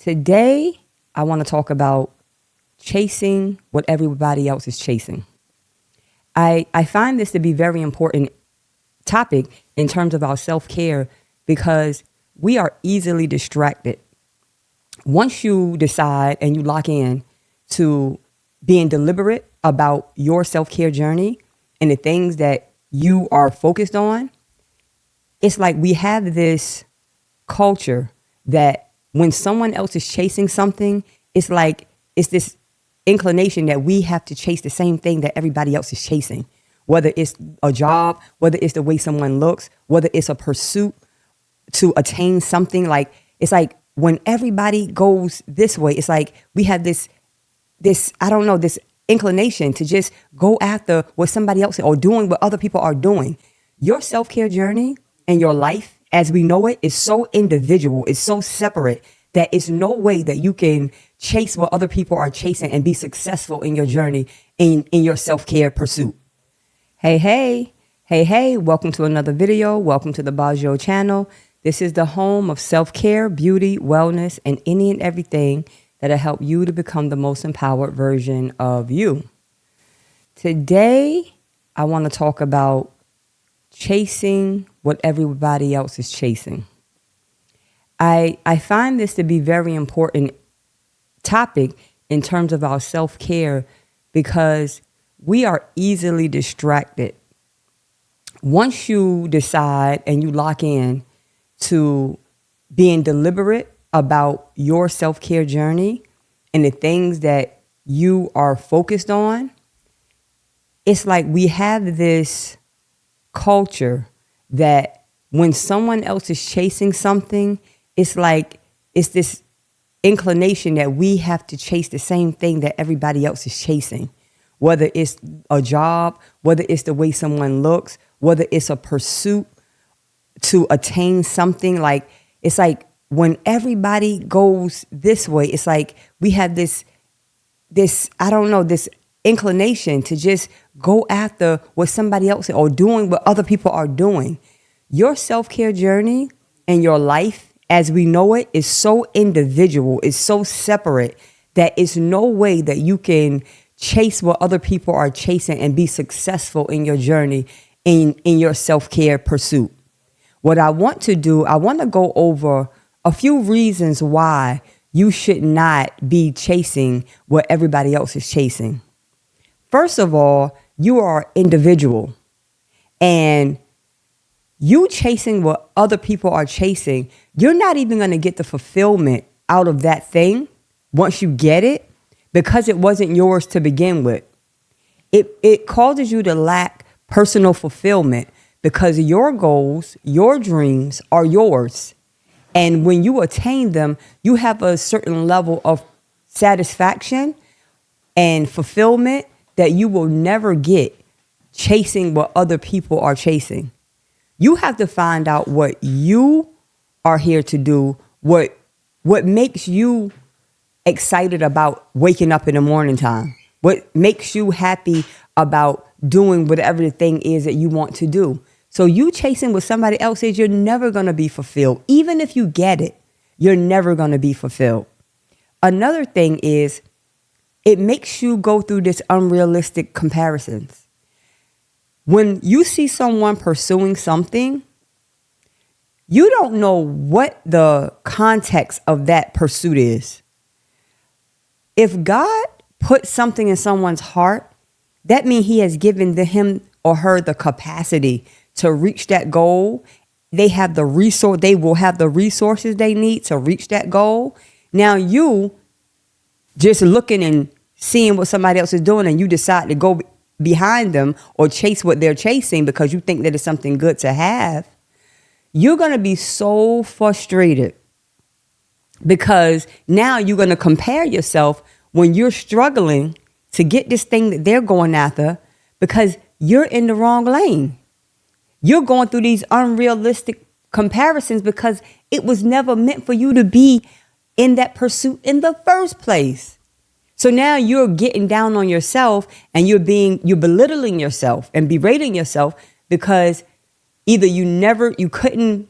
Today, I want to talk about chasing what everybody else is chasing. I find this to be a very important topic in terms of our self-care because we are easily distracted. Once you decide and you lock in to being deliberate about your self-care journey and the things that you are focused on, it's like we have this culture that when someone else is chasing something, it's like it's this inclination that we have to chase the same thing that everybody else is chasing, whether it's a job, whether it's the way someone looks, whether it's a pursuit to attain something. Like it's like when everybody goes this way, it's like we have this this inclination to just go after what somebody else is or doing what other people are doing. Your self-care journey and your life as we know it is so individual, it's so separate that it's no way that you can chase what other people are chasing and be successful in your journey in your self-care pursuit. Hey, welcome to another video. Welcome to the Bajo channel. This is the home of self-care, beauty, wellness, and any and everything that'll help you to become the most empowered version of you. Today, I want to talk about chasing what everybody else is chasing. I find this to be a very important topic in terms of our self-care because we are easily distracted. Once you decide and you lock in to being deliberate about your self-care journey and the things that you are focused on, it's like we have this culture that when someone else is chasing something, it's like it's this inclination that we have to chase the same thing that everybody else is chasing, whether it's a job, whether it's the way someone looks, whether it's a pursuit to attain something. Like it's like when everybody goes this way, it's like we have this inclination to just go after what somebody else is or doing what other people are doing. Your self-care journey and your life as we know it is so individual, it's so separate that it's no way that you can chase what other people are chasing and be successful in your journey in your self-care pursuit. What I want to do, I want to go over a few reasons why you should not be chasing what everybody else is chasing. First of all, you are an individual, and you chasing what other people are chasing, you're not even going to get the fulfillment out of that thing once you get it because it wasn't yours to begin with. It causes you to lack personal fulfillment because your goals, your dreams are yours. And when you attain them, you have a certain level of satisfaction and fulfillment that you will never get chasing what other people are chasing. You have to find out what you are here to do, what makes you excited about waking up in the morning time, what makes you happy about doing whatever the thing is that you want to do. So you chasing what somebody else is, you're never going to be fulfilled. Even if you get it, you're never going to be fulfilled. Another thing is it makes you go through this unrealistic comparisons. When you see someone pursuing something, you don't know what the context of that pursuit is. If God put something in someone's heart, that means he has given him or her the capacity to reach that goal. They will have the resources they need to reach that goal. Now you just looking and seeing what somebody else is doing and you decide to go behind them or chase what they're chasing because you think that it's something good to have, you're going to be so frustrated because now you're going to compare yourself when you're struggling to get this thing that they're going after because you're in the wrong lane. You're going through these unrealistic comparisons because it was never meant for you to be in that pursuit in the first place. So now you're getting down on yourself and you're belittling yourself and berating yourself because either you couldn't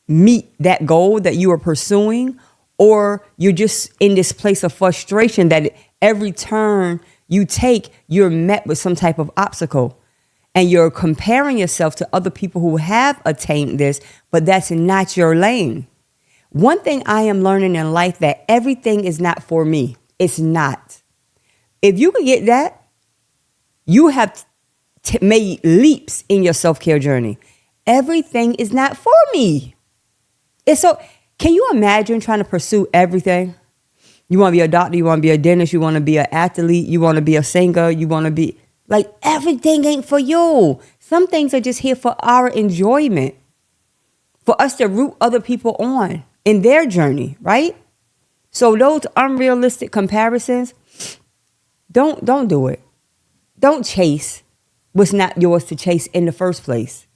meet that goal that you were pursuing, or you're just in this place of frustration that every turn you take, you're met with some type of obstacle. And you're comparing yourself to other people who have attained this, but that's not your lane. One thing I am learning in life, that everything is not for me. It's not. If you can get that, you have made leaps in your self-care journey. Everything is not for me. It's so. Can you imagine trying to pursue everything? You want to be a doctor, you want to be a dentist, you want to be an athlete, you want to be a singer, you want to be, like, everything ain't for you. Some things are just here for our enjoyment, for us to root other people on in their journey, right? So those unrealistic comparisons, don't do it. Don't chase what's not yours to chase in the first place.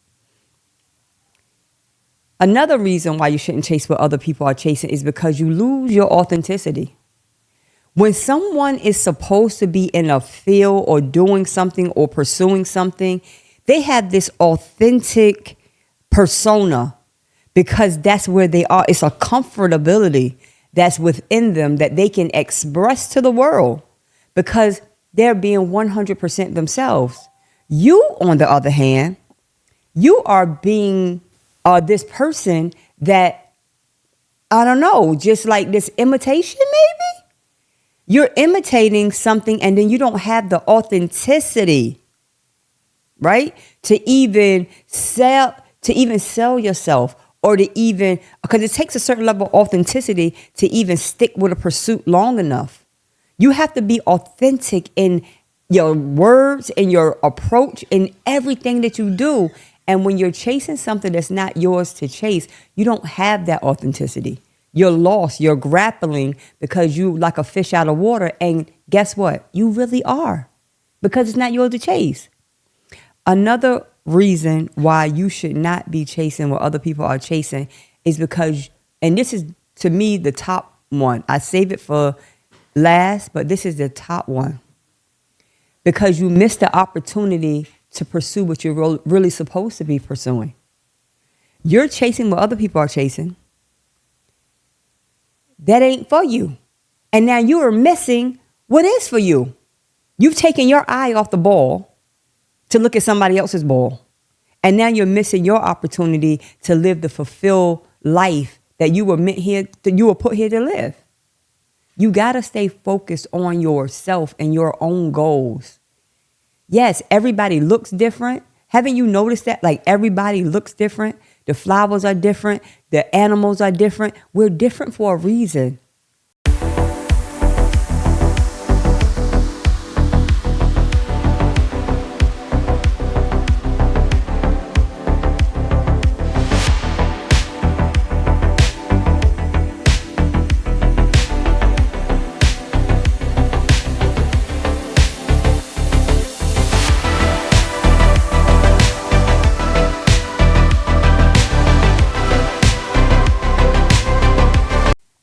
Another reason why you shouldn't chase what other people are chasing is because you lose your authenticity. When someone is supposed to be in a field or doing something or pursuing something, they have this authentic persona because that's where they are. It's a comfortability that's within them that they can express to the world because they're being 100% themselves. You, on the other hand, you are being this person that, I don't know, just like this imitation maybe? You're imitating something and then you don't have the authenticity, right? To even sell yourself, or to even, because it takes a certain level of authenticity to even stick with a pursuit long enough. You have to be authentic in your words, in your approach, in everything that you do. And when you're chasing something that's not yours to chase, you don't have that authenticity. You're lost. You're grappling because you like a fish out of water. And guess what? You really are, because it's not yours to chase. Another reason why you should not be chasing what other people are chasing is because, and this is to me the top one. I save it for last, but this is the top one. Because you missed the opportunity to pursue what you're really supposed to be pursuing. You're chasing what other people are chasing. That ain't for you. And now you are missing what is for you. You've taken your eye off the ball to look at somebody else's ball. And now you're missing your opportunity to live the fulfilled life that you were put here to live. You got to stay focused on yourself and your own goals. Yes, everybody looks different. Haven't you noticed that? Like, everybody looks different. The flowers are different. The animals are different. We're different for a reason.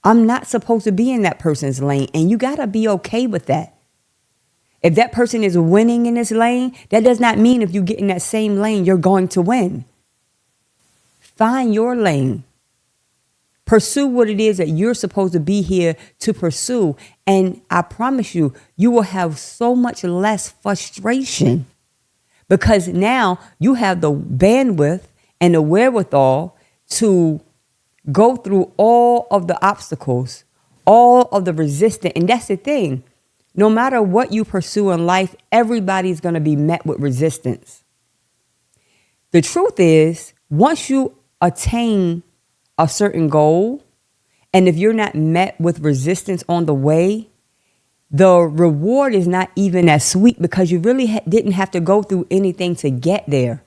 I'm not supposed to be in that person's lane, and you got to be okay with that. If that person is winning in this lane, that does not mean if you get in that same lane, you're going to win. Find your lane. Pursue what it is that you're supposed to be here to pursue. And I promise you, you will have so much less frustration because now you have the bandwidth and the wherewithal to go through all of the obstacles, all of the resistance. And that's the thing. No matter what you pursue in life, everybody's going to be met with resistance. The truth is, once you attain a certain goal, and if you're not met with resistance on the way, the reward is not even as sweet because you really didn't have to go through anything to get there.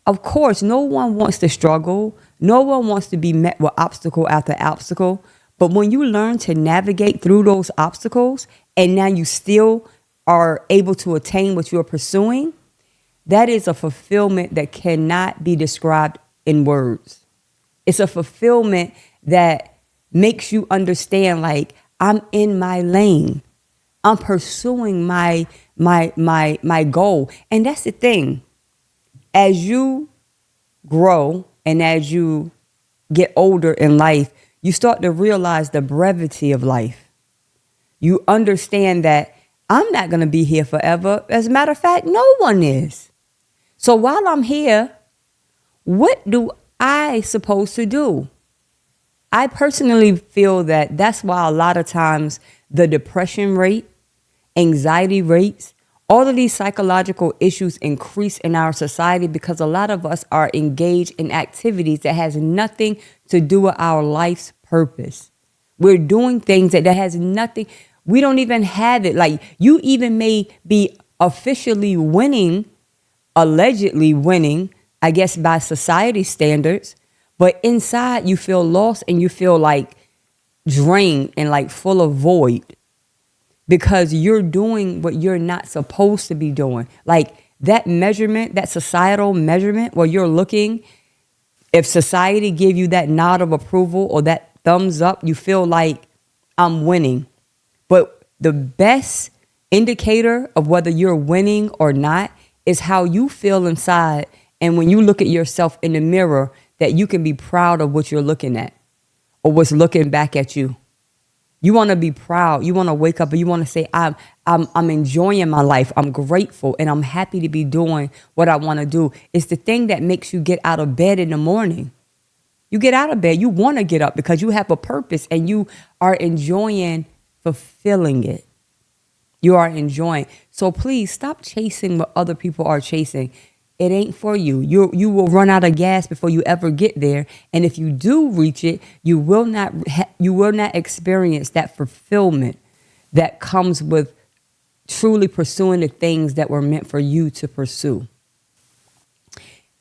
Of course, no one wants to struggle. No one wants to be met with obstacle after obstacle. But when you learn to navigate through those obstacles and now you still are able to attain what you're pursuing, that is a fulfillment that cannot be described in words. It's a fulfillment that makes you understand, like, I'm in my lane. I'm pursuing my goal. And that's the thing. As you grow and as you get older in life, You start to realize the brevity of life. You understand that I'm not going to be here forever. As a matter of fact, no one is. So while I'm here, what do I supposed to do? I personally feel that that's why a lot of times the depression rate, anxiety rates, all of these psychological issues increase in our society because a lot of us are engaged in activities that has nothing to do with our life's purpose. We're doing things that has nothing, we don't even have it. Like, you even may be officially winning, allegedly winning, I guess by society standards, but inside you feel lost and you feel like drained and like full of void because you're doing what you're not supposed to be doing. Like that measurement, that societal measurement where you're looking, if society give you that nod of approval or that thumbs up, you feel like I'm winning. But the best indicator of whether you're winning or not is how you feel inside. And when you look at yourself in the mirror, that you can be proud of what you're looking at or what's looking back at you. You want to be proud. You want to wake up and you want to say, I'm enjoying my life. I'm grateful and I'm happy to be doing what I want to do. It's the thing that makes you get out of bed in the morning. You get out of bed. You want to get up because you have a purpose and you are enjoying fulfilling it. You are enjoying. So please stop chasing what other people are chasing. It ain't for you. You will run out of gas before you ever get there. And if you do reach it, you will not experience that fulfillment that comes with truly pursuing the things that were meant for you to pursue.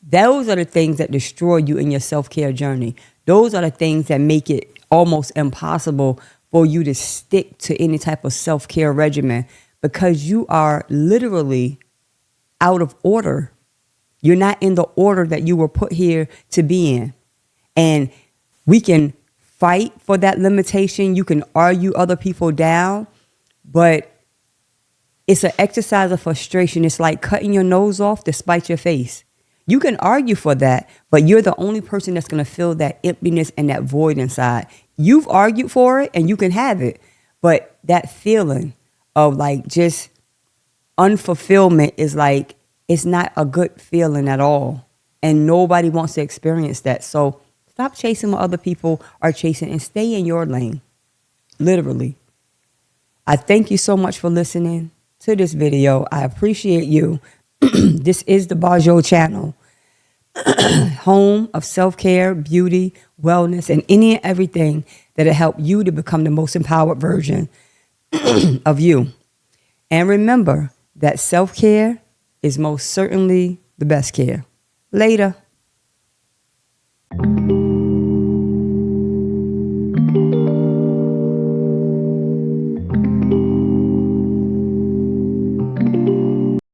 Those are the things that destroy you in your self-care journey. Those are the things that make it almost impossible for you to stick to any type of self-care regimen because you are literally out of order. You're not in the order that you were put here to be in. And we can fight for that limitation. You can argue other people down, but it's an exercise of frustration. It's like cutting your nose off to spite your face. You can argue for that, but you're the only person that's going to feel that emptiness and that void inside. You've argued for it and you can have it, but that feeling of like just unfulfillment is like, it's not a good feeling at all. And nobody wants to experience that. So stop chasing what other people are chasing and stay in your lane. Literally. I thank you so much for listening to this video. I appreciate you. This is the Bajo channel. Home of self-care, beauty, wellness, and any and everything that'll help you to become the most empowered version of you. And remember that self-care is most certainly the best care. Later.